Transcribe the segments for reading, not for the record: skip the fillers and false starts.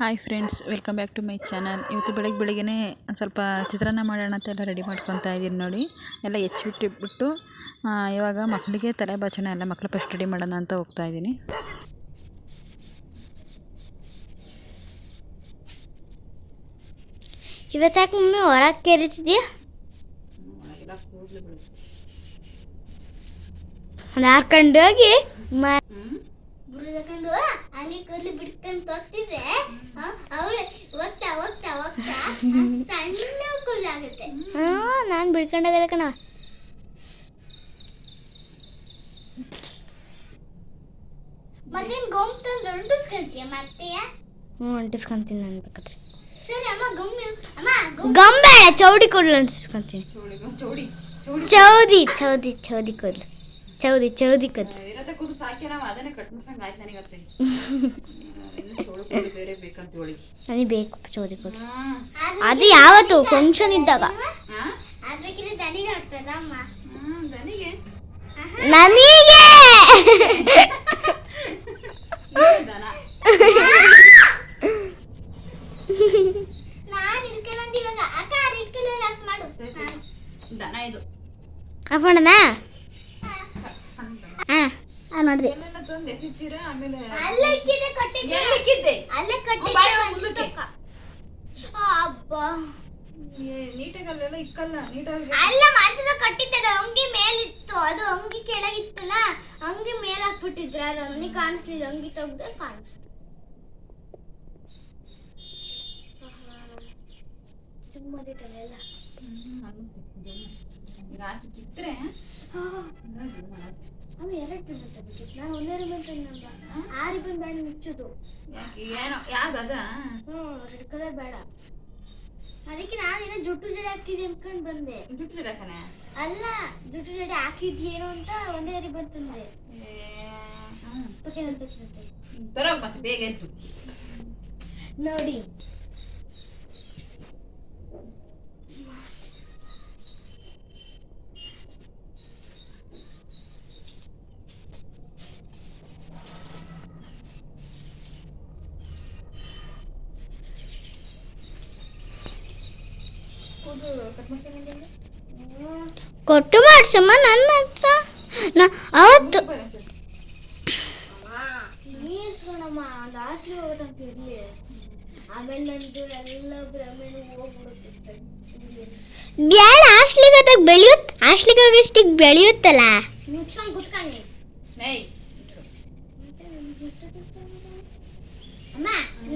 Hi friends, welcome back to my channel. ಇವತ್ತು ಬೆಳಗ್ಗೆನೇ ಸ್ವಲ್ಪ ಚಿತ್ರಾನ್ನ ಮಾಡೋಣ ಅಂತ ಎಲ್ಲ ರೆಡಿ ಮಾಡ್ಕೊತಾ ಇದ್ದೀನಿ ನೋಡಿ. ಎಲ್ಲ ಹೆಚ್ಚಿಬಿಟ್ಟು ಇವಾಗ ಮಕ್ಕಳಿಗೆ ತಲೆ ಬಾಚಣ ಎಲ್ಲ ಮಕ್ಕಳು ಫಸ್ಟ್ ರೆಡಿ ಮಾಡೋಣ ಅಂತ ಹೋಗ್ತಾ ಇದ್ದೀನಿ. ಇವತ್ತಾಕೆ ಮಮ್ಮಿ ಹೊರಗೆ ಕೇರಿಸಿದ್ಯಾ? ಹಾರ್ಕೊಂಡು ಹೋಗಿ ಬುಡದಕೊಂಡು ಹಂಗೆ ಕೂದಲು ಬಿಡ್ಕೊಂಡು ಹೋಗ್ತಿದ್ರೆ ಅವಳು ಹೋಗ್ತಾ ಹೋಗ್ತಾ ಹೋಗ್ತಾ ಸಣ್ಣ ಕೂದಲಾಗುತ್ತೆ. ನಾನು ಬಿಡ್ಕೊಂಡೋಗಲ್ಲ ಕಣ. ಮತ್ತೇನು ಗೊಂಬೆ ಅಂಟಿಸ್ಕೊಂತೀಯ ಮತ್ತೆ? ಅಂಟಿಸ್ಕೊಂತೀನಿ ನಾನು ಬೇಕಾದ್ರೆ. ಸರಿ ಅಮ್ಮ ಗೊಂಬೆ ಚೌಡಿ ಕೂದಲು ಅಂಟಿಸ್ಕೊಂತೀನಿ. ಚೌದಿ ಚೌದಿ ಚೌದಿ ಕೂದಲು ಚೌದಿ ಚೌದಿ ಕೂದಲು ನನಗೆ ಬೇಕು ಚೌದಿ ಕೂದಲು. ಅದು ಯಾವತ್ತು ಫಂಕ್ಷನ್ ಇದ್ದಾಗ ನನಗೆ ಅಪ್ಪಣ್ಣ ನೋಡಿದೆ ಅಲ್ಲ ಮಂಚದ ಕಟ್ಟಿದ್ದೆ ಅಂಗಿ ಮೇಲಿತ್ತು, ಅದು ಅಂಗಿ ಕೆಳಗಿತ್ತಲ್ಲ, ಅಂಗಿ ಮೇಲೆ ಹಾಕ್ಬಿಟ್ಟಿದ್ರ ನನಗೆ ಕಾಣಿಸ್ಲಿಲ್ಲ. ಅಂಗಿ ತೆಗ್ದೆ ಕಾಣಿಸ್ತು. ಸುಮ್ಮದಿತ್ತಲ್ಲ ಅವ ಎರಡು ತೆಗಿಬೇಕು. ನಾನು ಒಂದೇ ರಿಬನ್ ಆ ರಿಬನ್ ಬೇಡ ಮುಚ್ಚೋದು. ರೆಡ್ ಕಲರ್ ಬೇಡ. ಅದಕ್ಕೆ ನಾನೇನೋ ಜುಟ್ಟು ಜಡೆ ಹಾಕಿದ್ದೆ ಅನ್ಕೊಂಡ್ ಬಂದೆ. ಅಲ್ಲ, ಜುಟ್ಟು ಜಡೆ ಹಾಕಿದ್ಯೇನೋ ಅಂತ ಒಂದೇ ರಿಬನ್ ತಂದೆ. ಮತ್ತೆ ಬೇಗ ಎದ್ದು ನೋಡಿ. ಕೊಟ್ಟು ಮಾಡ್ಸಮ್ಮ. ನನ್ನ ಮಾತ್ರ ಅವತ್ತು ನೀರ್ಸ್ಕೊಣಮ್ಮ ಲಾಸ್ಟ್ಲಿ ಹೋಗೋದಂತ ಇರಲಿ. ಆಮೇಲೆ ನಂದು ಎಲ್ಲ ಭ್ರಮೆನೂ ಹೋಗ್ಬಿಡುತ್ತೆ. ಬ್ಯಾಡ, ಹಾಸ್ಟ್ಲಿಗೆ ಹೋದಾಗ ಬೆಳೆಯುತ್ತೆ. ಹಾಸ್ಟ್ಲಿಗೆ ಹೋಗೋಷ್ಟಿಗೆ ಬೆಳೆಯುತ್ತಲ್ಲ. ಮುಚ್ಕೊಂಡು ಕುತ್ಕೊಂಡು ಅಮ್ಮ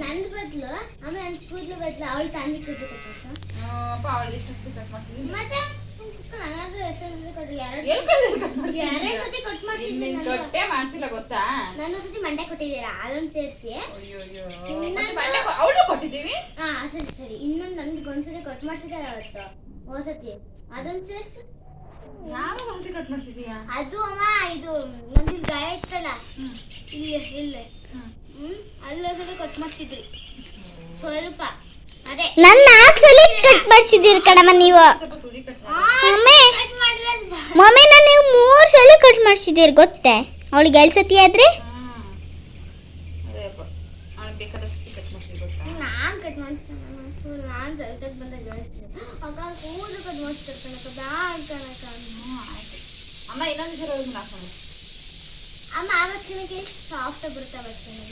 ನನ್ನ ಬದಲು ಅಮ್ಮ ನನ್ನ ಕೂದಲು ಬದಲು ಅವಳು ತಂದಿ ಕೂದಲು ಕಟ್ಟ ಮತ್ತೆ ನನ್ನ ಸತಿ ಮಂಡೆ ಕೊಟ್ಟಿದ್ದೀರಾ, ಅದೊಂದು ಸೇರಿಸಿ. ಸರಿ ಸರಿ, ಇನ್ನೊಂದು ನನ್ಗೆ ಒಂದ್ಸತಿ ಕಟ್ ಮಾಡ್ಸಿದಾರೆ ಅವತ್ತು ಹೊಸತಿ, ಅದೊಂದು ಸೇರಿಸಿ. ಅದು ಅಮ್ಮ ಇದು ನಮ್ದು ಗಾಯ ಇತ್ತಲ್ಲ ಇಲ್ಲಿ ಇಲ್ಲೇ ಅಲ್ಲೊಂದ್ಸತಿ ಕಟ್ ಮಾಡ್ಸಿದ್ರಿ ಸ್ವಲ್ಪ. ಅದೇ ನನ್ನ ಆಕ್ಚುಲಿ ಕಟ್ ಮಾಡ್ಸಿದ್ದೀರಿ ಕಣಮ್ಮ ನೀವು. ಮಮ್ಮಿ ನಾನು ನೀವು 3 ಸಲ ಕಟ್ ಮಾಡ್ಸಿದ್ದೀರಿ ಗೊತ್ತೇ? ಅವಳಿಗೆ 2 ಸತಿ ಆದ್ರೆ ನಾನು ಕಟ್ ಮಾಡ್ತೀನಿ. ನಾನು ಸಲ್ತಕ್ಕೆ ಬಂದಾಗ ಹೇಳ್ತೀನಿ ಅಕ್ಕ ಕೂದಲು ಕಟ್ ಮಾಡಿಸ್ತಿರ್ತಾನೆ ಅಮ್ಮ. ಇನ್ನೊಂದು ಅಮ್ಮ ಆವತ್ತಿನಕ್ಕೆ ಸಾಫ್ಟ್ ಬರುತ್ತೆ. ಬರ್ತೀನಿ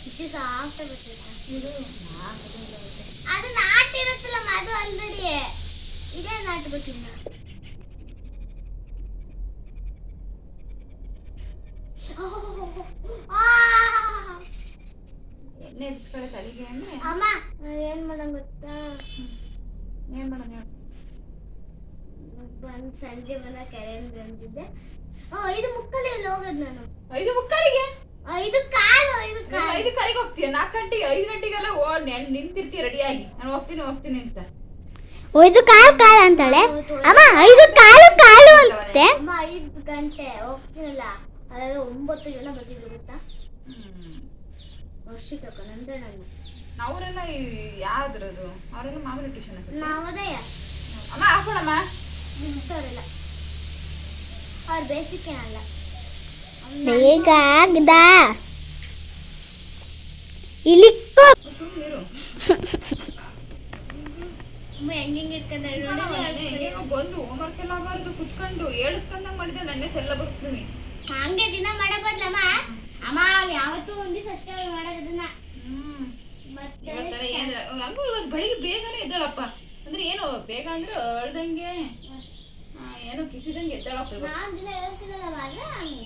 ಇಷ್ಟು ಸಾಫ್ಟ್ ಬರ್ತೈತೆ. ಅದು ನಾಟಿರುತ್ತಲ್ಲ, ಅದು ಆಲ್ರೆಡಿ ಇದೇ ನಾಟ್ಬೇಕಿನ್ನ. ಅಮ್ಮ ಏನ್ ಮಾಡಂಗ್ ಗೊತ್ತಾ? ಬಂದ್ ಸಂಜೆ ಬಂದ ಕೆರೆ ಬಂದಿದ್ದೆ. 5 ಮುಕ್ಕಲ್ಲಿ ಎಲ್ಲ ಹೋಗೋದು ನಾನು. 5 ಮುಕ್ಕಾಲಿಗೆ 5 ಕಾಲು 5 ಕಾಲಿಗೆ ಹೋಗ್ತೀಯ? 4 ಗಂಟೆಗೆ 5 ಗಂಟೆಗೆಲ್ಲ ನಿಂತಿರ್ತೀಯ ರೆಡಿಯಾಗಿ. ನಾನು ಹೋಗ್ತೀನಿ ಅಂತ. 5 ಕಾಲು ಅಂತಾಳೆ ಅಮ್ಮ. 5 ಕಾಲು ಅಂತೆ ಅಮ್ಮ. 5 ಗಂಟೆ ಹೋಗ್ತೀನಲ್ಲ, ಅದಾದ 9 ಜನ ಬಂದಿದ್ರು ಗೊತ್ತಾ? ವರ್ಷಕ್ಕೆ ನಂದಣ್ಣ ಅವರೆಲ್ಲ ಯಾವ್ದ್ರದು? ಅವರೆಲ್ಲ ಮಾಮೂಲಿ ಟ್ಯೂಷನ್. ನವೋದಯ ಅಮ್ಮ ಹಾಕೋಣಮ್ಮ. ನಿಂತವರೆಲ್ಲ ಅವ್ರು ಬೇಸಿಕ್ ಏನಲ್ಲ. ಬೇಗ ಆಗದ ಇಲ್ಲಿಕ್ಕೋ ಇರು. ಹೆಂಗೆ ಇಟ್ಕೊಂಡ ಬಂದು ಹೋಮ್ವರ್ಕ್ ಎಲ್ಲ ಬಾರ್ದು ಕುತ್ಕೊಂಡು ಏಳಿಸ್ಕೊಂಡಂಗ್ ಮಾಡಿದ್ರೆ ನನ್ನ ಎಲ್ಲ ಬರ್ತೀನಿ. ಹಂಗೆ ದಿನ ಮಾಡಕ್ ಬದ್ಲಮ್ಮ ಅಮ್ಮ ಯಾವತ್ತೂ ಒಂದ್ ದಿವಸ ಅಷ್ಟೇ ಮಾಡೋದನ್ನ. ಮತ್ತೆ ಹಂಗೂ ಇವತ್ತು ಬೆಳಿಗ್ಗೆ ಬೇಗನೆ ಎದ್ದಾಳಪ್ಪ. ಅಂದ್ರೆ ಏನು ಬೇಗ ಅಂದ್ರೆ ಅಳ್ದಂಗೆ ಏನೋ ಕಿಸಿದಂಗೆ ಎದ್ದಾಳಪ್ಪ. ನಾನ್ ದಿನ ಹೇಳ್ತೀನಲ್ಲಮ್ಮ ಅಲ್ಲ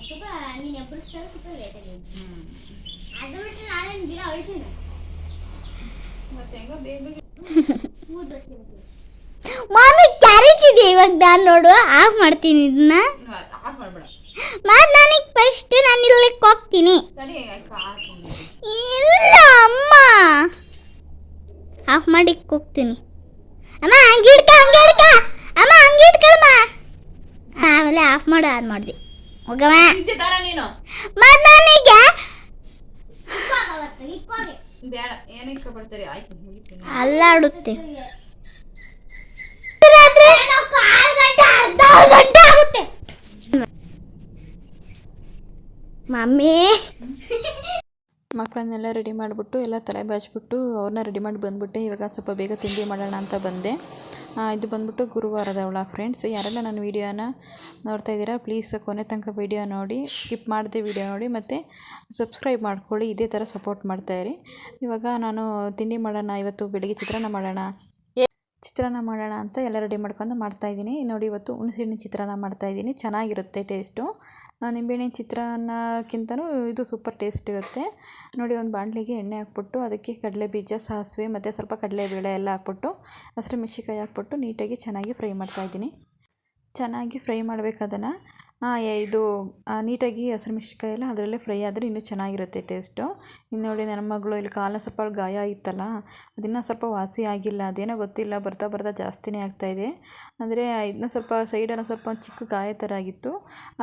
ಸ್ವಲ್ಪ ನೀನ್ ಎಬ್ಬರಿಸ್ದಾಗ ಸ್ವಲ್ಪ ಲೇಟ್ ಆಗಿ ಅದು ಬಿಟ್ಟು ನಾನೇನು ದಿನ ಅಳ್ತೀನಿ. ಮತ್ತೆ ಹೆಂಗ ಬೇಗ ಬೇಗ ಮಾಮಿ ಕ್ಯಾರೆಟ್ ಇದೆ ಇವಾಗ ನಾನು ನೋಡು ಆಫ್ ಮಾಡ್ತೀನಿ ಇದನ್ನ. ಆಫ್ ಮಾಡ್ಬೇಡ. ನನಗೆ ಫಸ್ಟ್ ನಾನು ಇಲ್ಲಿಗೆ ಹೋಗ್ತೀನಿ. ಇಲ್ಲ ಅಮ್ಮ ಆಫ್ ಮಾಡಿ ಹೋಗ್ತೀನಿ. ಅಮ್ಮ ಹಂಗೆ ಇಡ್ಕ ಅಮ್ಮ ಹಂಗೆ ಇಡ್ಕಳಮ್ಮ. ಆಮೇಲೆ ಆಫ್ ಮಾಡಿ ಆನ್ ಮಾಡಿದೆ ಹೋಗಮ್ಮ. ನೀನು ನನಗೆ ಬೇಡ ಏನಕ್ಕೆ ಬರ್ತಾರೆ. ಆಯ್ತು ಅಲ್ಲಾಡುತ್ತೆ. ಮಮ್ಮಿ ಮಕ್ಕಳನ್ನೆಲ್ಲ ರೆಡಿ ಮಾಡಿಬಿಟ್ಟು ಎಲ್ಲ ತಲೆ ಬಾಚ್ಬಿಟ್ಟು ಅವ್ರನ್ನ ರೆಡಿ ಮಾಡಿ ಬಂದುಬಿಟ್ಟೆ. ಇವಾಗ ಸ್ವಲ್ಪ ಬೇಗ ತಿಂಡಿ ಮಾಡೋಣ ಅಂತ ಬಂದೆ. ಇದು ಬಂದ್ಬಿಟ್ಟು ಗುರುವಾರದ ವ್ಲಾಗ್ ಫ್ರೆಂಡ್ಸ್. ಯಾರೆಲ್ಲ ನನ್ನ ವೀಡಿಯೋನ ನೋಡ್ತಾ ಇದ್ದೀರಾ ಪ್ಲೀಸ್ ಕೊನೆ ತನಕ ವೀಡಿಯೋ ನೋಡಿ, ಸ್ಕಿಪ್ ಮಾಡದೆ ವೀಡಿಯೋ ನೋಡಿ ಮತ್ತು ಸಬ್ಸ್ಕ್ರೈಬ್ ಮಾಡ್ಕೊಳ್ಳಿ. ಇದೇ ಥರ ಸಪೋರ್ಟ್ ಮಾಡ್ತಾಯಿರಿ. ಇವಾಗ ನಾನು ತಿಂಡಿ ಮಾಡೋಣ, ಇವತ್ತು ಬೆಳಿಗ್ಗೆ ಚಿತ್ರಾನ್ನ ಮಾಡೋಣ ಅಂತ ಎಲ್ಲ ರೆಡಿ ಮಾಡ್ಕೊಂಡು ಮಾಡ್ತಾಯಿದ್ದೀನಿ. ನೋಡಿ ಇವತ್ತು ಹುಣಸೆಹಣ್ಣಿನ ಚಿತ್ರಾನ್ನ ಮಾಡ್ತಾಯಿದ್ದೀನಿ. ಚೆನ್ನಾಗಿರುತ್ತೆ ಟೇಸ್ಟು. ನಿಂಬೆಹಣ್ಣಿನ ಚಿತ್ರಾನ್ನಕ್ಕಿಂತನೂ ಇದು ಸೂಪರ್ ಟೇಸ್ಟ್ ಇರುತ್ತೆ. ನೋಡಿ ಒಂದು ಬಾಣಲಿಗೆ ಎಣ್ಣೆ ಹಾಕ್ಬಿಟ್ಟು ಅದಕ್ಕೆ ಕಡಲೆ ಬೀಜ, ಸಾಸಿವೆ ಮತ್ತು ಸ್ವಲ್ಪ ಕಡಲೆಬೇಳೆ ಎಲ್ಲ ಹಾಕ್ಬಿಟ್ಟು ಹಸಿರು ಮೆಣಸಿನ್ಕಾಯಿ ಹಾಕ್ಬಿಟ್ಟು ನೀಟಾಗಿ ಚೆನ್ನಾಗಿ ಫ್ರೈ ಮಾಡ್ತಾಯಿದ್ದೀನಿ. ಚೆನ್ನಾಗಿ ಫ್ರೈ ಮಾಡಬೇಕು ಅದನ್ನು. ಇದು ನೀಟಾಗಿ ಹಸಿರು ಮೆಣಸಿನ್ಕಾಯಿ ಎಲ್ಲ ಅದರಲ್ಲೇ ಫ್ರೈ ಆದರೆ ಇನ್ನೂ ಚೆನ್ನಾಗಿರುತ್ತೆ ಟೇಸ್ಟು. ಇನ್ನು ನೋಡಿ ನನ್ನ ಮಗಳು ಇಲ್ಲಿ ಕಾಲ ಸ್ವಲ್ಪ ಗಾಯ ಇತ್ತಲ್ಲ, ಅದನ್ನು ಸ್ವಲ್ಪ ವಾಸಿ ಆಗಿಲ್ಲ. ಅದೇನೋ ಗೊತ್ತಿಲ್ಲ, ಬರ್ತಾ ಬರ್ತಾ ಜಾಸ್ತಿನೇ ಆಗ್ತಾಯಿದೆ. ಅಂದರೆ ಇದನ್ನ ಸ್ವಲ್ಪ ಸೈಡನ್ನು ಸ್ವಲ್ಪ ಚಿಕ್ಕ ಗಾಯ ಥರ ಆಗಿತ್ತು,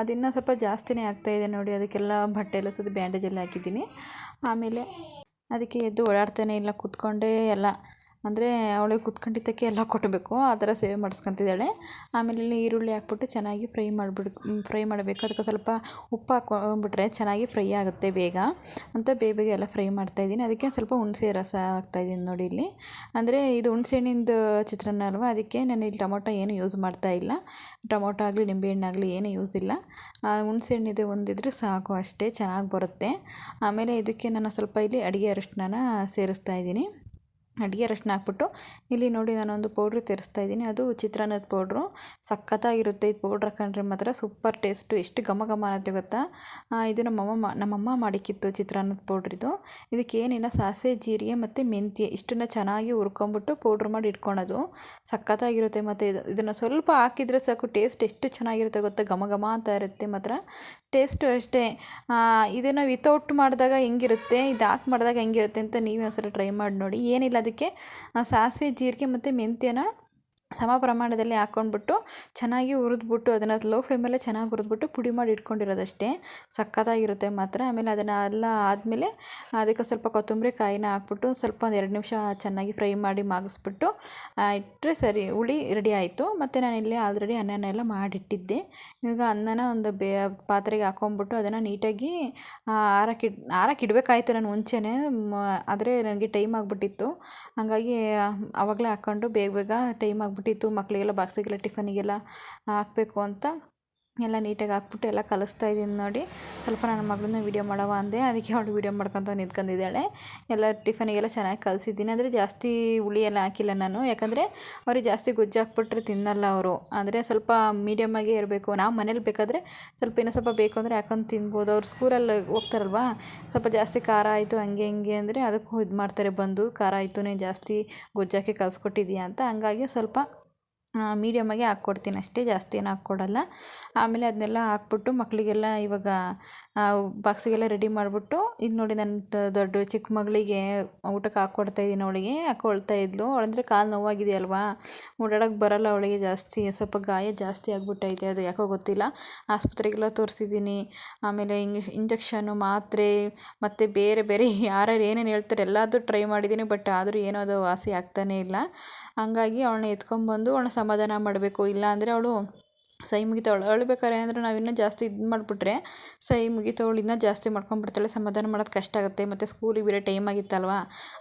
ಅದನ್ನು ಸ್ವಲ್ಪ ಜಾಸ್ತಿನೇ ಆಗ್ತಾಯಿದೆ ನೋಡಿ. ಅದಕ್ಕೆಲ್ಲ ಬಟ್ಟೆ ಎಲ್ಲ ಸುತ್ತಿ ಬ್ಯಾಂಡೇಜ್ ಎಲ್ಲ ಹಾಕಿದ್ದೀನಿ. ಆಮೇಲೆ ಅದಕ್ಕೆ ಎದ್ದು ಓಡಾಡ್ತಾನೆ ಇಲ್ಲ, ಕೂತ್ಕೊಂಡೇ ಎಲ್ಲ ಅಂದರೆ ಅವಳಿಗೆ ಕುತ್ಕೊಂಡಿದ್ದಕ್ಕೆ ಎಲ್ಲ ಕೊಡಬೇಕು, ಆ ಥರ ಸೇವೆ ಮಾಡಿಸ್ಕೊತಿದ್ದಾಳೆ. ಆಮೇಲೆ ಇಲ್ಲಿ ಈರುಳ್ಳಿ ಹಾಕ್ಬಿಟ್ಟು ಚೆನ್ನಾಗಿ ಫ್ರೈ ಮಾಡಬೇಕು. ಅದಕ್ಕೆ ಸ್ವಲ್ಪ ಉಪ್ಪು ಹಾಕ್ಕೊಂಡ್ಬಿಟ್ರೆ ಚೆನ್ನಾಗಿ ಫ್ರೈ ಆಗುತ್ತೆ ಬೇಗ ಅಂತ ಬೇಗ ಎಲ್ಲ ಫ್ರೈ ಮಾಡ್ತಾಯಿದ್ದೀನಿ. ಅದಕ್ಕೆ ಸ್ವಲ್ಪ ಹುಣಸೆ ರಸ ಹಾಕ್ತಾಯಿದ್ದೀನಿ ನೋಡಿ ಇಲ್ಲಿ. ಅಂದರೆ ಇದು ಹುಣಸೆಹಣ್ಣಿಂದು ಚಿತ್ರಾನ್ನ ಅಲ್ವಾ, ಅದಕ್ಕೆ ನಾನು ಇಲ್ಲಿ ಟೊಮೊಟೊ ಏನು ಯೂಸ್ ಮಾಡ್ತಾಯಿಲ್ಲ. ಟೊಮೊಟೊ ಆಗಲಿ ನಿಂಬೆಹಣ್ಣಾಗಲಿ ಏನೂ ಯೂಸ್ ಇಲ್ಲ. ಹುಣಸೆಹಣ್ಣಿದೆ ಒಂದಿದ್ರೆ ಸಾಕು, ಅಷ್ಟೇ ಚೆನ್ನಾಗಿ ಬರುತ್ತೆ. ಆಮೇಲೆ ಇದಕ್ಕೆ ನಾನು ಸ್ವಲ್ಪ ಇಲ್ಲಿ ಅಡುಗೆ ಅರಿಶಿನ ಸೇರಿಸ್ತಾ ಇದ್ದೀನಿ. ಅಡುಗೆ ಅರಿಶಿನ ಹಾಕ್ಬಿಟ್ಟು ಇಲ್ಲಿ ನೋಡಿ ನಾನೊಂದು ಪೌಡ್ರ್ ತರಿಸ್ತಾ ಇದ್ದೀನಿ. ಅದು ಚಿತ್ರಾನ್ನದ ಪೌಡ್ರು ಸಖತ್ತಾಗಿರುತ್ತೆ. ಇದು ಪೌಡ್ರ್ ಹಾಕೊಂಡ್ರೆ ಮಾತ್ರ ಸೂಪರ್ ಟೇಸ್ಟು, ಎಷ್ಟು ಘಮ ಘಮ ಅನ್ನತ್ತೆ ಗೊತ್ತಾ. ಇದು ನಮ್ಮಮ್ಮ ಮಾಡಿಕ್ಕಿತ್ತು ಚಿತ್ರಾನ್ನದ ಪೌಡ್ರಿದು. ಇದಕ್ಕೇನಿಲ್ಲ, ಸಾಸಿವೆ, ಜೀರಿಗೆ ಮತ್ತು ಮೆಂತ್ಯ ಇಷ್ಟನ್ನು ಚೆನ್ನಾಗಿ ಹುರ್ಕೊಂಬಿಟ್ಟು ಪೌಡ್ರ್ ಮಾಡಿ ಇಟ್ಕೊಳೋದು. ಸಖತ್ತಾಗಿರುತ್ತೆ. ಮತ್ತು ಇದನ್ನು ಸ್ವಲ್ಪ ಹಾಕಿದರೆ ಸಾಕು, ಟೇಸ್ಟ್ ಎಷ್ಟು ಚೆನ್ನಾಗಿರುತ್ತೆ ಗೊತ್ತಾ, ಘಮ ಘಮ ಅಂತ ಇರುತ್ತೆ ಮಾತ್ರ ಟೇಸ್ಟು ಅಷ್ಟೇ. ಇದನ್ನು ವಿತೌಟ್ ಮಾಡಿದಾಗ ಹೆಂಗಿರುತ್ತೆ, ಇದು ಹಾಕಿ ಮಾಡಿದಾಗ ಹೆಂಗಿರುತ್ತೆ ಅಂತ ನೀವೇ ಒಂದ್ಸಲ ಟ್ರೈ ಮಾಡಿ ನೋಡಿ. ಏನಿಲ್ಲ, ಅದಕ್ಕೆ ಸಾಸಿವೆ, ಜೀರಿಗೆ ಮತ್ತು ಮೆಂತ್ಯನ ಸಮ ಪ್ರಮಾಣದಲ್ಲಿ ಹಾಕ್ಕೊಂಡ್ಬಿಟ್ಟು ಚೆನ್ನಾಗಿ ಹುರಿದ್ಬಿಟ್ಟು ಅದನ್ನು ಲೋ ಫ್ಲೇಮಲ್ಲೇ ಚೆನ್ನಾಗಿ ಹುರಿದ್ಬಿಟ್ಟು ಪುಡಿ ಮಾಡಿ ಇಟ್ಕೊಂಡಿರೋದಷ್ಟೇ. ಸಖತ್ತಾಗಿರುತ್ತೆ ಮಾತ್ರ. ಆಮೇಲೆ ಅದನ್ನು ಎಲ್ಲ ಆದಮೇಲೆ ಅದಕ್ಕೆ ಸ್ವಲ್ಪ ಕೊತ್ತಂಬರಿ ಕಾಯಿನ ಹಾಕ್ಬಿಟ್ಟು ಸ್ವಲ್ಪ ಒಂದು 2 ನಿಮಿಷ ಚೆನ್ನಾಗಿ ಫ್ರೈ ಮಾಡಿ ಮಾಗಿಸ್ಬಿಟ್ಟು ಇಟ್ಟರೆ ಸರಿ, ಹುಳಿ ರೆಡಿ ಆಯಿತು. ಮತ್ತು ನಾನಿಲ್ಲಿ ಆಲ್ರೆಡಿ ಅನ್ನನ ಎಲ್ಲ ಮಾಡಿಟ್ಟಿದ್ದೆ. ಇವಾಗ ಅನ್ನನ ಒಂದು ಪಾತ್ರೆಗೆ ಹಾಕ್ಕೊಂಬಿಟ್ಟು ಅದನ್ನು ನೀಟಾಗಿ ಆರಕ್ಕಿಡಬೇಕಾಯ್ತು ನಾನು ಮುಂಚೆನೇ, ಆದರೆ ನನಗೆ ಟೈಮ್ ಆಗಿಬಿಟ್ಟಿತ್ತು. ಹಾಗಾಗಿ ಆವಾಗಲೇ ಹಾಕ್ಕೊಂಡು ಬೇಗ ಟೈಮ್ ಆಗಿಬಿಟ್ಟಿತ್ತು. ಮಕ್ಕಳಿಗೆಲ್ಲ ಬಾಕ್ಸಿಗೆಲ್ಲ ಟಿಫನಿಗೆಲ್ಲ ಹಾಕಬೇಕು ಅಂತ ಎಲ್ಲ ನೀಟಾಗಿ ಹಾಕ್ಬಿಟ್ಟು ಎಲ್ಲ ಕಲಿಸ್ತಾ ಇದ್ದೀನಿ ನೋಡಿ. ಸ್ವಲ್ಪ ನನ್ನ ಮಗಳನ್ನ ವೀಡಿಯೋ ಮಾಡವ ಅಂದೆ, ಅದಕ್ಕೆ ಅವಳು ವೀಡಿಯೋ ಮಾಡ್ಕೊತ ನಿಂತ್ಕೊಂಡಿದ್ದಾಳೆ. ಎಲ್ಲ ಟಿಫನಿಗೆಲ್ಲ ಚೆನ್ನಾಗಿ ಕಲಿಸಿದ್ದೀನಿ. ಅಂದರೆ ಜಾಸ್ತಿ ಹುಳಿ ಎಲ್ಲ ಹಾಕಿಲ್ಲ ನಾನು, ಯಾಕಂದರೆ ಅವ್ರಿಗೆ ಜಾಸ್ತಿ ಗೊಜ್ಜು ಹಾಕ್ಬಿಟ್ರೆ ತಿನ್ನಲ್ಲ ಅವರು. ಅಂದರೆ ಸ್ವಲ್ಪ ಮೀಡಿಯಮ್ಮಾಗೇ ಇರಬೇಕು. ನಾವು ಮನೇಲಿ ಬೇಕಾದರೆ ಸ್ವಲ್ಪ ಇನ್ನೂ ಸ್ವಲ್ಪ ಬೇಕು ಅಂದರೆ ಹಾಕೊಂಡು ತಿನ್ಬೋದು. ಅವ್ರು ಸ್ಕೂಲಲ್ಲಿ ಹೋಗ್ತಾರಲ್ವ, ಸ್ವಲ್ಪ ಜಾಸ್ತಿ ಖಾರ ಆಯಿತು ಹಂಗೆ ಹಿಂಗೆ ಅಂದರೆ ಅದಕ್ಕೂ ಇದು ಮಾಡ್ತಾರೆ ಬಂದು, ಖಾರ ಆಯಿತು ನೀನು ಜಾಸ್ತಿ ಗೊಜ್ಜಾಕಿ ಕಲಿಸ್ಕೊಟ್ಟಿದ್ದೀಯಾ ಅಂತ. ಹಂಗಾಗಿ ಸ್ವಲ್ಪ ಮೀಡಿಯಮ್ಮಾಗೆ ಹಾಕ್ಕೊಡ್ತೀನಿ ಅಷ್ಟೇ, ಜಾಸ್ತಿ ಏನು ಹಾಕ್ಕೊಡಲ್ಲ. ಆಮೇಲೆ ಅದನ್ನೆಲ್ಲ ಹಾಕ್ಬಿಟ್ಟು ಮಕ್ಕಳಿಗೆಲ್ಲ ಇವಾಗ ಬಾಕ್ಸಿಗೆಲ್ಲ ರೆಡಿ ಮಾಡಿಬಿಟ್ಟು, ಇದು ನೋಡಿ ನನ್ನ ಚಿಕ್ಕ ಮಗಳಿಗೆ ಊಟಕ್ಕೆ ಹಾಕ್ಕೊಡ್ತಾಯಿದ್ದೀನಿ. ಅವಳಿಗೆ ಹಾಕ್ಕೊಳ್ತಾ ಇದ್ಲು. ಅವಳಂದರೆ ಕಾಲು ನೋವಾಗಿದೆ ಅಲ್ವಾ, ಓಡಾಡೋಕ್ಕೆ ಬರೋಲ್ಲ ಅವಳಿಗೆ ಜಾಸ್ತಿ, ಸ್ವಲ್ಪ ಗಾಯ ಜಾಸ್ತಿ ಆಗಿಬಿಟ್ಟೈತೆ. ಅದು ಯಾಕೋ ಗೊತ್ತಿಲ್ಲ. ಆಸ್ಪತ್ರೆಗೆಲ್ಲ ತೋರಿಸಿದ್ದೀನಿ. ಆಮೇಲೆ ಇಂಜೆಕ್ಷನ್ನು, ಮಾತ್ರೆ ಮತ್ತು ಬೇರೆ ಬೇರೆ ಯಾರ್ಯಾರು ಏನೇನು ಹೇಳ್ತಾರೆ ಎಲ್ಲದೂ ಟ್ರೈ ಮಾಡಿದ್ದೀನಿ. ಬಟ್ ಆದರೂ ಏನೋ ಅದು ವಾಸಿ ಆಗ್ತಾನೇ ಇಲ್ಲ. ಹಂಗಾಗಿ ಅವಳನ್ನ ಎತ್ಕೊಂಡ್ಬಂದು ಅವಳನ್ನ ಸಮಾಧಾನ ಮಾಡಬೇಕು. ಇಲ್ಲ ಅಂದರೆ ಅವಳು ಸೈ ಮುಗಿತವಳು ಅಳ್ಬೇಕಾರೆ ಅಂದರೆ ನಾವು ಇನ್ನೂ ಜಾಸ್ತಿ ಇದು ಮಾಡಿಬಿಟ್ರೆ ಸೈ ಮುಗಿತವಳು ಇನ್ನೂ ಜಾಸ್ತಿ ಮಾಡ್ಕೊಂಡ್ಬಿಡ್ತಾಳೆ. ಸಮಾಧಾನ ಮಾಡೋದು ಕಷ್ಟ ಆಗುತ್ತೆ. ಮತ್ತು ಸ್ಕೂಲಿಗೆ ಬೇರೆ ಟೈಮ್ ಆಗಿತ್ತಲ್ವ,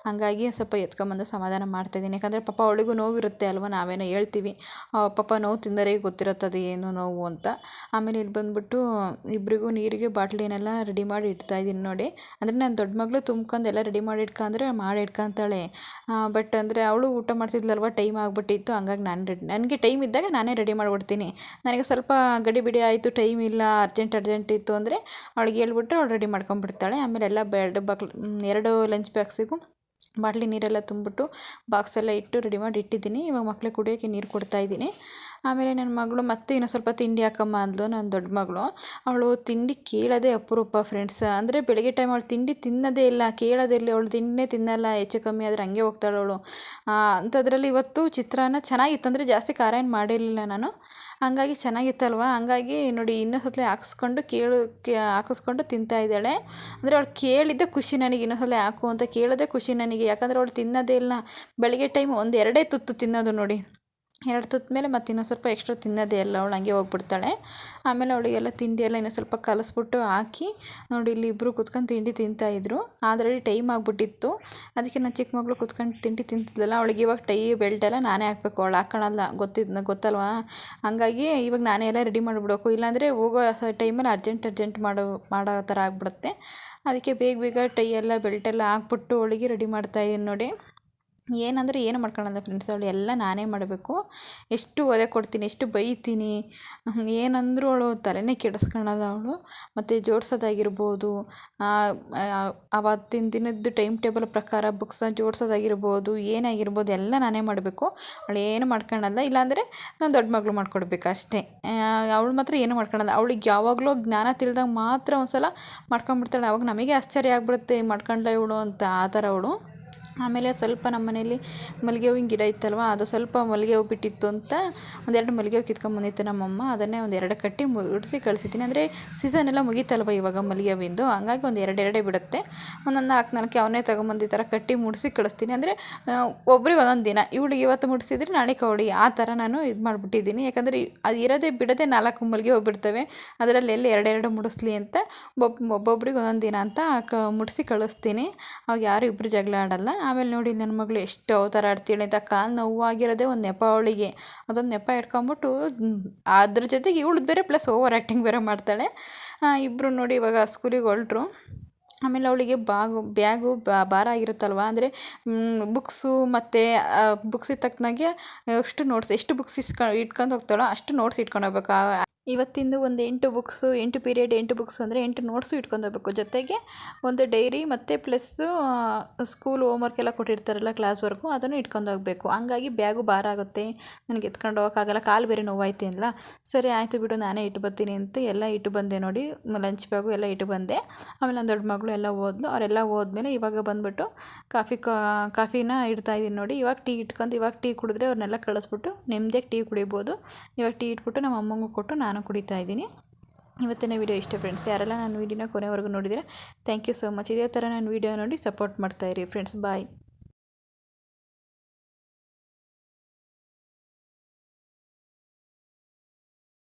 ಹಂಗಾಗಿ ಸ್ವಲ್ಪ ಎತ್ಕೊಂಬಂದು ಸಮಾಧಾನ ಮಾಡ್ತಾಯಿದ್ದೀನಿ. ಯಾಕಂದರೆ ಪಾಪ ಅವಳಿಗೂ ನೋವಿರುತ್ತೆ ಅಲ್ವ, ನಾವೇನೋ ಹೇಳ್ತೀವಿ, ಪಾಪ ನೋವು ತಿಂದರೆ ಗೊತ್ತಿರುತ್ತದೆ ಏನು ನೋವು ಅಂತ. ಆಮೇಲೆ ಇಲ್ಲಿ ಬಂದುಬಿಟ್ಟು ಇಬ್ಬರಿಗೂ ನೀರಿಗೆ ಬಾಟ್ಲಿನೆಲ್ಲ ರೆಡಿ ಮಾಡಿ ಇಡ್ತಾಯಿದ್ದೀನಿ ನೋಡಿ. ಅಂದರೆ ನನ್ನ ದೊಡ್ಡ ಮಗಳು ತುಂಬ್ಕೊಂಡು ಎಲ್ಲ ರೆಡಿ ಮಾಡಿ ಇಟ್ಕೊಂತಾಳೆ. ಬಟ್ ಅಂದರೆ ಅವಳು ಊಟ ಮಾಡ್ತಿದ್ಲಲ್ವ, ಟೈಮ್ ಆಗಿಬಿಟ್ಟಿತ್ತು. ಹಂಗಾಗಿ ನನಗೆ ಟೈಮ್ ಇದ್ದಾಗ ನಾನೇ ರೆಡಿ ಮಾಡಿಬಿಡ್ತೀನಿ. ನನಗೆ ಸ್ವಲ್ಪ ಗಡಿಬಿಡಿ ಆಯಿತು, ಟೈಮ್ ಇಲ್ಲ, ಅರ್ಜೆಂಟ್ ಇತ್ತು ಅಂದರೆ ಅವಳಿಗೆ ಹೇಳ್ಬಿಟ್ಟು ಅವಳು ರೆಡಿ ಮಾಡ್ಕೊಂಡ್ಬಿಡ್ತಾಳೆ. ಆಮೇಲೆ ಎಲ್ಲ 2 ಲಂಚ್ ಬಾಕ್ಸಿಗೂ ಬಾಟ್ಲಿ ನೀರೆಲ್ಲ ತುಂಬಿಬಿಟ್ಟು ಬಾಕ್ಸೆಲ್ಲ ಇಟ್ಟು ರೆಡಿ ಮಾಡಿ ಇಟ್ಟಿದ್ದೀನಿ. ಇವಾಗ ಮಕ್ಳಿಗೆ ಕುಡಿಯೋಕ್ಕೆ ನೀರು ಕೊಡ್ತಾಯಿದ್ದೀನಿ. ಆಮೇಲೆ ನನ್ನ ಮಗಳು ಮತ್ತೆ ಇನ್ನೂ ಸ್ವಲ್ಪ ತಿಂಡಿ ಹಾಕಮ್ಮ ಅಂದ್ಲು, ನನ್ನ ದೊಡ್ಡ ಮಗಳು. ಅವಳು ತಿಂಡಿ ಕೇಳೋದೇ ಅಪರೂಪ ಫ್ರೆಂಡ್ಸ್. ಅಂದರೆ ಬೆಳಗ್ಗೆ ಟೈಮ್ ಅವಳು ತಿಂಡಿ ತಿನ್ನೋದೇ ಇಲ್ಲ, ಕೇಳೋದಿರಲಿ, ಅವಳು ತಿಂಡಿನೇ ತಿನ್ನಲ್ಲ. ಹೆಚ್ಚು ಕಮ್ಮಿ ಆದರೆ ಹಂಗೆ ಹೋಗ್ತಾಳೆ ಅವಳು. ಅಂಥದ್ರಲ್ಲಿ ಇವತ್ತು ಚಿತ್ರಾನ್ನ ಚೆನ್ನಾಗಿತ್ತು. ಅಂದರೆ ಜಾಸ್ತಿ ಖಾರ ಏನು ಮಾಡಿರಲಿಲ್ಲ ನಾನು, ಹಂಗಾಗಿ ಚೆನ್ನಾಗಿತ್ತಲ್ವ. ಹಂಗಾಗಿ ನೋಡಿ ಇನ್ನೊಂದ್ಸಲ ಹಾಕಿಸ್ಕೊಂಡು ತಿಂತಾಯಿದ್ದಾಳೆ. ಅಂದರೆ ಅವಳು ಕೇಳಿದ್ದೆ ಖುಷಿ ನನಗೆ, ಇನ್ನೊಂದ್ಸಲ ಹಾಕು ಅಂತ ಕೇಳೋದೇ ಖುಷಿ ನನಗೆ. ಯಾಕಂದರೆ ಅವಳು ತಿನ್ನೋದೇ ಇಲ್ಲ. ಬೆಳಗ್ಗೆ ಟೈಮ್ 2 ತುತ್ತು ತಿನ್ನೋದು ನೋಡಿ. 2 ತುತ್ತು ಮೇಲೆ ಮತ್ತು ಇನ್ನೊಂದು ಸ್ವಲ್ಪ ಎಕ್ಸ್ಟ್ರಾ ತಿನ್ನೋದೇ ಇಲ್ಲ, ಅವಳು ಹಂಗೆ ಹೋಗ್ಬಿಡ್ತಾಳೆ. ಆಮೇಲೆ ಅವಳಿಗೆಲ್ಲ ತಿಂಡಿ ಎಲ್ಲ ಇನ್ನೂ ಸ್ವಲ್ಪ ಕಲಿಸ್ಬಿಟ್ಟು ಹಾಕಿ ನೋಡಿ, ಇಲ್ಲಿ ಇಬ್ಬರು ಕೂತ್ಕೊಂಡು ತಿಂಡಿ ತಿಂತಾಯಿದ್ರು. ಆಲ್ರೆಡಿ ಟೈಮ್ ಆಗಿಬಿಟ್ಟಿತ್ತು. ಅದಕ್ಕೆ ನನ್ನ ಚಿಕ್ಕ ಮಗಳು ಕೂತ್ಕೊಂಡು ತಿಂಡಿ ತಿಂತಿದ್ಲಲ್ಲ, ಅವಳಿಗೆ ಇವಾಗ ಬೆಲ್ಟ್ ಎಲ್ಲ ನಾನೇ ಹಾಕಬೇಕು. ಅವಳು ಹಾಕ್ಕೊಳಲ್ಲ, ಗೊತ್ತಲ್ವಾ. ಹಂಗಾಗಿ ಇವಾಗ ನಾನೇ ಎಲ್ಲ ರೆಡಿ ಮಾಡಿಬಿಡ್ಬೇಕು. ಇಲ್ಲಾಂದರೆ ಹೋಗೋ ಟೈಮಲ್ಲಿ ಅರ್ಜೆಂಟ್ ಮಾಡೋ ಥರ ಆಗಿಬಿಡುತ್ತೆ. ಅದಕ್ಕೆ ಬೇಗ ಟೈ ಎಲ್ಲ ಬೆಲ್ಟೆಲ್ಲ ಹಾಕ್ಬಿಟ್ಟು ಅವಳಿಗೆ ರೆಡಿ ಮಾಡ್ತಾಯಿದ್ದೀನಿ ನೋಡಿ. ಏನಂದರೆ ಏನು ಮಾಡ್ಕೊಳಲ್ಲ ಫ್ರೆಂಡ್ಸ್, ಅವಳು ಎಲ್ಲ ನಾನೇ ಮಾಡಬೇಕು. ಎಷ್ಟು ಒದೆ ಕೊಡ್ತೀನಿ, ಎಷ್ಟು ಬೈತೀನಿ, ಏನಂದರೂ ಅವಳು ತಲೆನೇ ಕೆಡಿಸ್ಕೊಳಲ್ಲ ಅವಳು. ಮತ್ತು ಜೋಡಿಸೋದಾಗಿರ್ಬೋದು, ಆವತ್ತಿನ ದಿನದ್ದು ಟೈಮ್ ಟೇಬಲ್ ಪ್ರಕಾರ ಬುಕ್ಸ್ನ ಜೋಡಿಸೋದಾಗಿರ್ಬೋದು, ಏನಾಗಿರ್ಬೋದು ಎಲ್ಲ ನಾನೇ ಮಾಡಬೇಕು. ಅವಳು ಏನು ಮಾಡ್ಕೊಳಲ್ಲ. ಇಲ್ಲಾಂದರೆ ನಾನು ದೊಡ್ಡ ಮಗಳು ಮಾಡ್ಕೊಡ್ಬೇಕು ಅಷ್ಟೇ. ಅವಳು ಮಾತ್ರ ಏನು ಮಾಡ್ಕೊಳಲ್ಲ. ಅವಳಿಗೆ ಯಾವಾಗಲೂ ಜ್ಞಾನ ತಿಳಿದಾಗ ಮಾತ್ರ ಒಂದು ಸಲ ಮಾಡ್ಕೊಂಬಿಡ್ತಾಳೆ. ಅವಾಗ ನಮಗೆ ಆಶ್ಚರ್ಯ ಆಗ್ಬಿಡುತ್ತೆ, ಮಾಡ್ಕೊಂಡ್ಲ ಇವಳು ಅಂತ, ಆ ಥರ ಅವಳು. ಆಮೇಲೆ ಸ್ವಲ್ಪ ನಮ್ಮ ಮನೇಲಿ ಮಲ್ಲಿಗೆ ಹೂವಿನ ಗಿಡ ಇತ್ತಲ್ವ, ಅದು ಸ್ವಲ್ಪ ಮಲ್ಲಿಗೆ ಹೂ ಬಿಟ್ಟಿತ್ತು ಅಂತ 2 ಮಲ್ಲಿಗೆ ಹೂ ಕಿತ್ಕೊಂಡ್ಬಂದಿತ್ತು ನಮ್ಮಮ್ಮ. ಅದನ್ನೇ 2 ಕಟ್ಟಿ ಮುಡಿಸಿ ಕಳಿಸಿದ್ದೀನಿ. ಅಂದರೆ ಸೀಸನ್ ಎಲ್ಲ ಮುಗೀತಲ್ವ ಇವಾಗ ಮಲ್ಲಿಗೆ ಹೂವಿಂದು, ಹಂಗಾಗಿ 2 ಬಿಡುತ್ತೆ. ಒಂದೊಂದು 4 ಅವನ್ನೇ ತೊಗೊಂಬಂದು ಈ ಥರ ಕಟ್ಟಿ ಮುಡಿಸಿ ಕಳಿಸ್ತೀನಿ. ಅಂದರೆ ಒಬ್ರಿಗೆ ಒಂದೊಂದು ದಿನ, ಇವಳಿಗೆ ಇವತ್ತು ಮುಡಿಸಿದ್ರೆ ನಾಳೆ ಅವಳಿಗೆ, ಆ ಥರ ನಾನು ಇದು ಮಾಡಿಬಿಟ್ಟಿದ್ದೀನಿ. ಯಾಕಂದರೆ ಅದು ಇರೋದೇ ಬಿಡೋದೇ 4 ಮಲ್ಲಿಗೆ ಹೂ ಬಿಡ್ತವೆ, ಅದರಲ್ಲಿ ಎಲ್ಲಿ 2 ಮುಡಿಸ್ಲಿ ಅಂತ ಒಬ್ಬೊಬ್ರಿಗೆ ಒಂದೊಂದು ದಿನ ಅಂತ ಮುಡಿಸಿ ಕಳಿಸ್ತೀನಿ. ಅವಾಗ ಯಾರು ಇಬ್ಬರು ಜಗಳ ಆಡಲ್ಲ. ಆಮೇಲೆ ನೋಡಿ ನನ್ನ ಮಗಳು ಎಷ್ಟು ಅವತಾರ ಆಡ್ತೀಳಿ ಅಂತ, ಕಾಲು ನೋವಾಗಿರೋದೇ ಒಂದು ನೆಪ ಅವಳಿಗೆ. ಅದೊಂದು ನೆಪ ಇಟ್ಕೊಂಬಿಟ್ಟು ಅದ್ರ ಜೊತೆಗೆ ಇವಳು ಬೇರೆ ಪ್ಲಸ್ ಓವರ್ ಆ್ಯಕ್ಟಿಂಗ್ ಬೇರೆ ಮಾಡ್ತಾಳೆ. ಇಬ್ಬರು ನೋಡಿ ಇವಾಗ ಸ್ಕೂಲಿಗೆ ಹೊರಟ್ರು. ಆಮೇಲೆ ಅವಳಿಗೆ ಬ್ಯಾಗು ಭಾರ ಆಗಿರುತ್ತಲ್ವ, ಅಂದರೆ ಬುಕ್ಸು ಮತ್ತು ಬುಕ್ಸಿಗೆ ತಕ್ಕನಾಗೆ ಎಷ್ಟು ಬುಕ್ಸ್ ಇಟ್ಕೊಂಡು ಹೋಗ್ತಾಳೋ ಅಷ್ಟು ನೋಟ್ಸ್ ಇಟ್ಕೊಂಡು ಹೋಗ್ಬೇಕು. ಇವತ್ತಿಂದು ಒಂದು 8 ಬುಕ್ಸು, 8 ಪೀರಿಯಡ್ 8 ಬುಕ್ಸ್ ಅಂದರೆ 8 ನೋಟ್ಸು ಇಟ್ಕೊಂಡು ಹೋಗ್ಬೇಕು. ಜೊತೆಗೆ ಒಂದು ಡೈರಿ ಮತ್ತು ಪ್ಲಸ್ಸು ಸ್ಕೂಲ್ ಹೋಮ್ವರ್ಕ್ ಎಲ್ಲ ಕೊಟ್ಟಿರ್ತಾರಲ್ಲ, ಕ್ಲಾಸ್ ವರ್ಕು, ಅದನ್ನು ಇಟ್ಕೊಂಡು ಹೋಗಬೇಕು. ಹಂಗಾಗಿ ಬ್ಯಾಗು ಭಾರ ಆಗುತ್ತೆ, ನನಗೆ ಎತ್ಕೊಂಡು ಹೋಗೋಕ್ಕಾಗಲ್ಲ, ಕಾಲು ಬೇರೆ ನೋವಾಯ್ತು ಅಂದ್ಲ. ಸರಿ ಆಯಿತು ಬಿಡು, ನಾನೇ ಇಟ್ಟು ಬರ್ತೀನಿ ಅಂತ ಎಲ್ಲ ಇಟ್ಟು ಬಂದೆ ನೋಡಿ. ಲಂಚ್ ಬ್ಯಾಗು ಎಲ್ಲ ಇಟ್ಟು ಬಂದೆ. ಆಮೇಲೆ ನನ್ನ ದೊಡ್ಡ ಮಗಳು ಎಲ್ಲ ಹೋದ್ಲು. ಅವರೆಲ್ಲ ಹೋದ್ಮೇಲೆ ಇವಾಗ ಬಂದುಬಿಟ್ಟು ಕಾಫಿನ ಇಡ್ತಾಯಿದ್ದೀನಿ ನೋಡಿ. ಇವಾಗ ಟೀ ಕುಡಿದ್ರೆ ಅವ್ರನ್ನೆಲ್ಲ ಕಳಿಸ್ಬಿಟ್ಟು ನೆಮ್ಮದಿಯಾಗಿ ಟೀ ಕುಡಿಬೋದು. ಇವಾಗ ಟೀ ಇಟ್ಬಿಟ್ಟು ನಮ್ಮ ಅಮ್ಮಂಗೂ ಕೊಟ್ಟು ನಾನು ಕುಡಿತಾ ಇದ್ದೀನಿ. ಇವತ್ತಿನ ವೀಡಿಯೋ ಇಷ್ಟ ಫ್ರೆಂಡ್ಸ್. ಯಾರೆಲ್ಲ ನನ್ನ ವೀಡಿಯೋನ ಕೊನೆವರೆಗೂ ನೋಡಿದರೆ ಥ್ಯಾಂಕ್ ಯು ಸೋ ಮಚ್. ಇದೇ ಥರ ನನ್ನ ವೀಡಿಯೋ ನೋಡಿ ಸಪೋರ್ಟ್ ಮಾಡ್ತಾಯಿರಿ ಫ್ರೆಂಡ್ಸ್. ಬಾಯ್.